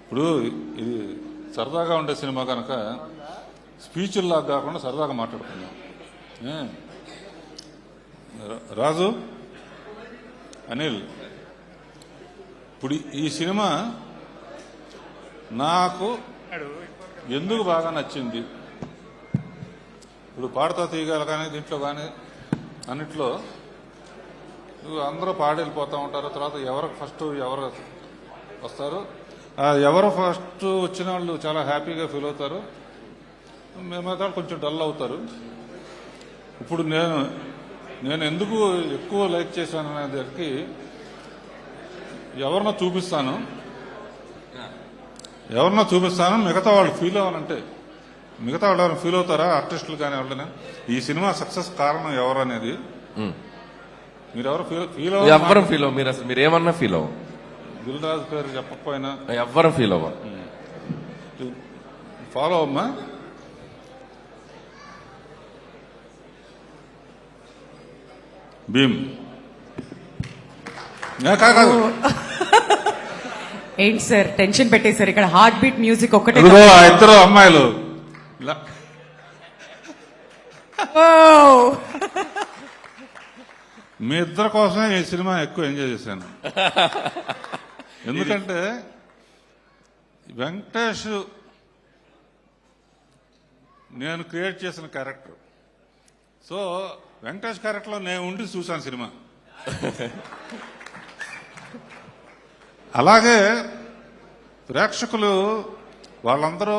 ఇప్పుడు ఇది సరదాగా ఉండే సినిమా కనుక స్పీచ్ల్లాగా కాకుండా సరదాగా మాట్లాడుకుందాం. రాజు, అనిల్, ఇప్పుడు ఈ సినిమా నాకు ఎందుకు బాగా నచ్చింది? ఇప్పుడు పాడుతా తీయగల కానీ దీంట్లో కానీ అన్నిట్లో అందరూ పాడి వెళ్ళిపోతూ ఉంటారు. తర్వాత ఎవరు ఫస్ట్ ఎవరు వస్తారు, ఎవరు ఫస్ట్ వచ్చిన వాళ్ళు చాలా హ్యాపీగా ఫీల్ అవుతారు, మిగతా కొంచెం డల్ అవుతారు. ఇప్పుడు నేను ఎందుకు ఎక్కువ లైక్ చేశాను అనే దానికి ఎవరినో చూపిస్తాను, మిగతా వాళ్ళు ఫీల్ అవ్వాలంటే మిగతా వాళ్ళు ఎవరైనా ఫీల్ అవుతారా? ఆర్టిస్టులు కానీ ఎవరైనా ఈ సినిమా సక్సెస్ కారణం ఎవరు అనేది మీరు ఎవరు ఎవ్వరం ఫీల్ అవ్వ. మీరు అసలు మీరు ఏమన్నా ఫీల్ అవ్వ. దిల్ రాజు పేరు చెప్పకపోయినా ఎవ్వరం ఫీల్ అవ్వ. ఫాలో అమ్మా. భీమ్ కాదు, ఏంటి సార్ టెన్షన్ పెట్టేశారు? ఇక్కడ హార్ట్ బీట్ మ్యూజిక్ ఒక్కటే. ఇద్దరు అమ్మాయిలు మీ ఇద్దరి కోసమే ఈ సినిమా ఎక్కువ ఎంజాయ్ చేశాను. ఎందుకంటే వెంకటేష్ నేను క్రియేట్ చేసిన క్యారెక్టర్. సో వెంకటేష్ క్యారెక్టర్లో నేను ఉండి చూశాను సినిమా. అలాగే ప్రేక్షకులు వాళ్ళందరూ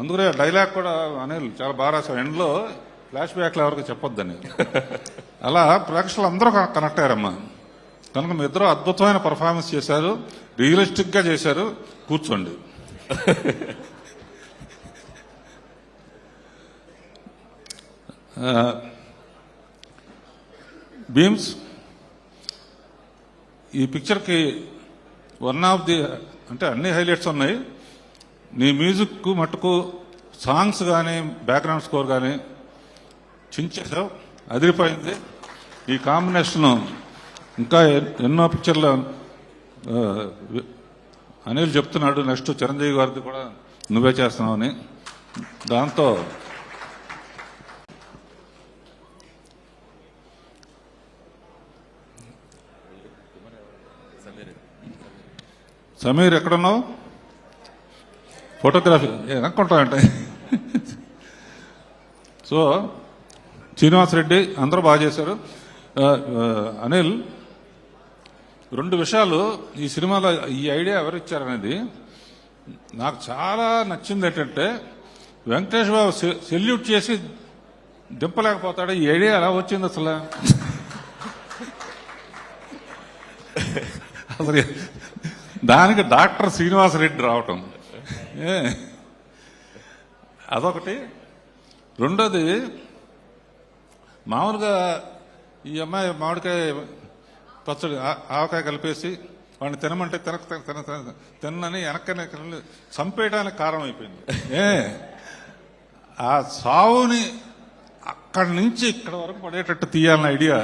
అందుకనే డైలాగ్ కూడా అనిల్ చాలా బాగా రాశారు. ఎండ్లో ఫ్లాష్ బ్యాక్లు ఎవరికి చెప్పొద్దని. అలా ప్రేక్షకులు అందరూ కనెక్ట్ అయ్యారమ్మా. కనుక మీ ఇద్దరు అద్భుతమైన పర్ఫార్మెన్స్ చేశారు, రియలిస్టిక్ గా చేశారు. కూర్చోండి. భీమ్స్, ఈ పిక్చర్కి వన్ ఆఫ్ ది అంటే అన్ని హైలైట్స్ ఉన్నాయి. నీ మ్యూజిక్ మట్టుకు సాంగ్స్ కానీ బ్యాక్గ్రౌండ్ స్కోర్ కానీ చించేసావు, అదిరిపోయింది. ఈ కాంబినేషన్ ఇంకా ఎన్నో పిక్చర్లు అనిల్ చెప్తున్నాడు, నెక్స్ట్ చిరంజీవి గారిది కూడా నువ్వే చేస్తున్నావని. దాంతో సమీర్ ఎక్కడున్నావు? ఫోటోగ్రఫీ అనుకుంటామంటే. సో శ్రీనివాసరెడ్డి అందరూ బాగా చేశారు. అనిల్, రెండు విషయాలు ఈ సినిమాలో ఈ ఐడియా ఎవరిచ్చారనేది నాకు చాలా నచ్చింది. ఏంటంటే వెంకటేష్ బాబు సెల్యూట్ చేసి దింపలేకపోతాడు. ఈ ఐడియా ఎలా వచ్చింది అసలు? అసలు దానికి డాక్టర్ శ్రీనివాసరెడ్డి రావటం అదొకటి. రెండోది, మామూలుగా ఈ అమ్మాయి మామిడికాయ పచ్చడి ఆవకాయ కలిపేసి వాడిని తినమంటే తినని వెనక్కనే చంపేయడానికి కారణం అయిపోయింది. ఆ సావుని అక్కడి నుంచి ఇక్కడ వరకు పడేటట్టు తీయాలన్న ఐడియా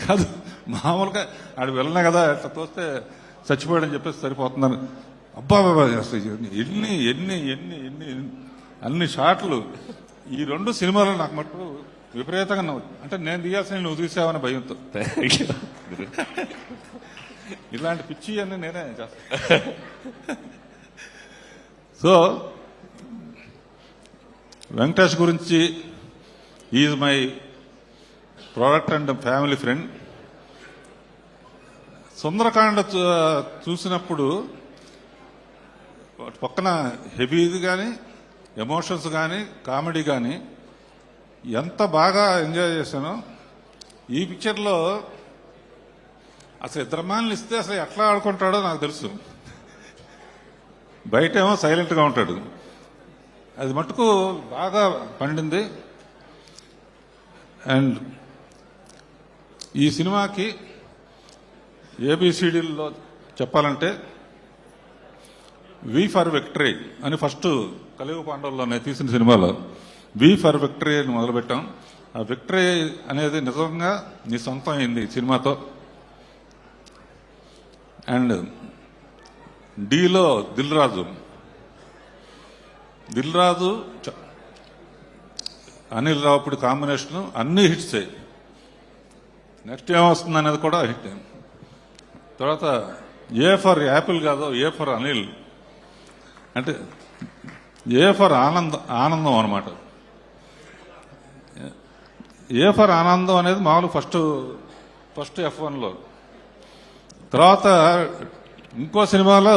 కాదు. మామూలుగా ఆడు వెళ్ళినా కదా ఎట్లా తోస్తే చచ్చిపోయాడని చెప్పేసి సరిపోతున్నారు. అబ్బా ఎన్ని ఎన్ని ఎన్ని ఎన్ని అన్ని షాట్లు ఈ రెండు సినిమాలు నాకు మటుకు విపరీతంగా అంటే నేను తీయాల్సిన నువ్వు తీసావని భయంతో. ఇలాంటి పిచ్చి అన్ని నేనే చేస్తా. సో వెంకటేష్ గురించి is my product and family friend. Sundarakanda చూసినప్పుడు పక్కన హెవీది కానీ ఎమోషన్స్ కానీ కామెడీ కానీ ఎంత బాగా ఎంజాయ్ చేశానో. ఈ పిక్చర్లో అసలు ఇద్దరమాన్ని ఇస్తే అసలు ఎట్లా ఆడుకుంటాడో నాకు తెలుసు. బయటేమో సైలెంట్గా ఉంటాడు. అది మట్టుకు బాగా పండింది. అండ్ ఈ సినిమాకి ఏబిసిడీల్లో చెప్పాలంటే వి ఫర్ విక్టరీ అని ఫస్ట్ కలియుగ పాండవుల్లోనే తీసిన సినిమాలో వి ఫర్ విక్టరీ అని మొదలుపెట్టాం. ఆ విక్టరీ అనేది నిజంగా నీ సొంతం అయింది సినిమాతో. అండ్ డీలో దిల్ రాజు అనిల్ రావుపూడి కాంబినేషన్ అన్ని హిట్సే. నెక్స్ట్ ఏమొస్తుంది అనేది కూడా హిట్. తర్వాత ఏ ఫర్ యాపిల్ కాదు, ఏ ఫర్ అనిల్ అంటే ఏ ఫర్ ఆనందం అనమాట. ఏ ఫర్ ఆనందం అనేది మామూలు ఫస్ట్ F1లో. తర్వాత ఇంకో సినిమాలో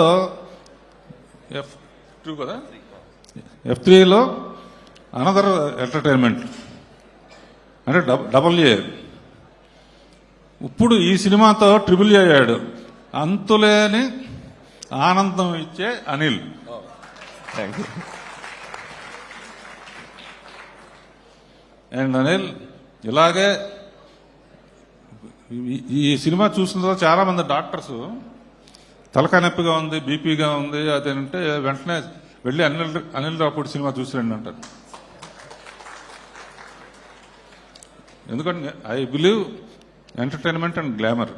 F2 కదా, F3లో అనదర్ ఎంటర్టైన్మెంట్ అంటే డబుల్ ఏ. ఇప్పుడు ఈ సినిమాతో ట్రిపుల్ ఏ అయ్యాడు. అంతులేని ఆనందం ఇచ్చే Anil. Thank you. And Anil ఇలాగే ఈ సినిమా చూసిన తర్వాత చాలా మంది డాక్టర్స్ తలకాయ నొప్పిగా ఉంది, బీపీగా ఉంది అదేంటే వెంటనే వెళ్ళి అనిల్ రావుపూడి సినిమా చూసిరండి అంటారు. ఎందుకంటే I believe entertainment and glamour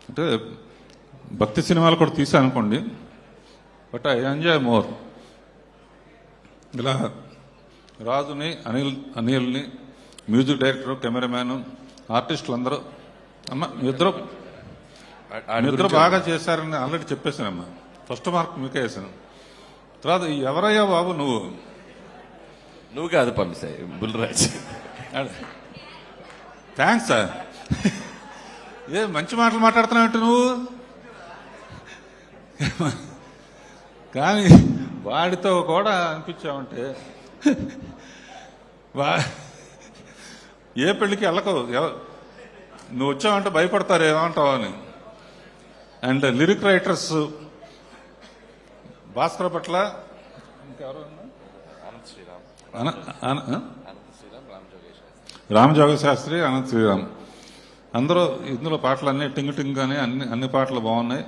అంటే భక్తి సినిమాలు కూడా తీసాను అనుకోండి, బట్ ఐ ఎంజాయ్ మోర్. ఇలా రాజుని అనిల్ని మ్యూజిక్ డైరెక్టర్, కెమెరామ్యాన్, ఆర్టిస్టులు అందరూ అమ్మ మీరిద్దరు బాగా చేశారని ఆల్రెడీ చెప్పేశానమ్మా. ఫస్ట్ మార్క్ మీకే వేసాను. తర్వాత ఎవరయ్యా బాబు నువ్వు కాదు పంపిస్తాయి బుల్రాజ్. Thanks sir. ఏ మంచి మాటలు మాట్లాడుతున్నావు నువ్వు. కానీ వాడితో కూడా అనిపించావంటే ఏ పెళ్లికి వెళ్ళకు, నువ్వు వచ్చావంటే భయపడతారు ఏమంటావు అని. అండ్ లిరిక్ రైటర్స్ భాస్కర్ పట్ల ఇంకెవరు, రామజోగ శాస్త్రి, అనంత్ శ్రీరామ్ అందరూ ఇందులో పాటలన్నీ టింగ్ టింగ్ అని అన్ని పాటలు బాగున్నాయి.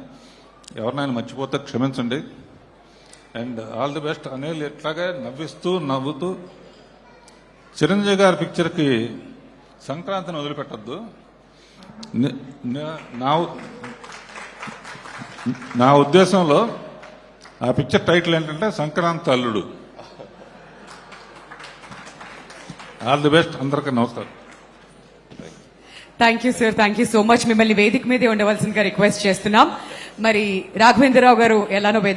ఎవరినైనా మర్చిపోతే క్షమించండి. And all the best. Anil ఎట్లాగే నవ్వుతూ చిరంజీవి గారి పిక్చర్కి సంక్రాంతిని వదిలిపెట్టద్దు. నా ఉద్దేశంలో ఆ పిక్చర్ టైటిల్ ఏంటంటే సంక్రాంతి అల్లుడు. All the best. అందరికీ నమస్కారం. Thank you sir, thank you so much. మిమ్మల్ని వేదిక మీదే ఉండవలసిందిగా రిక్వెస్ట్ చేస్తున్నాం. మరి రాఘవేంద్రరావు గారు ఎలానో వేదిక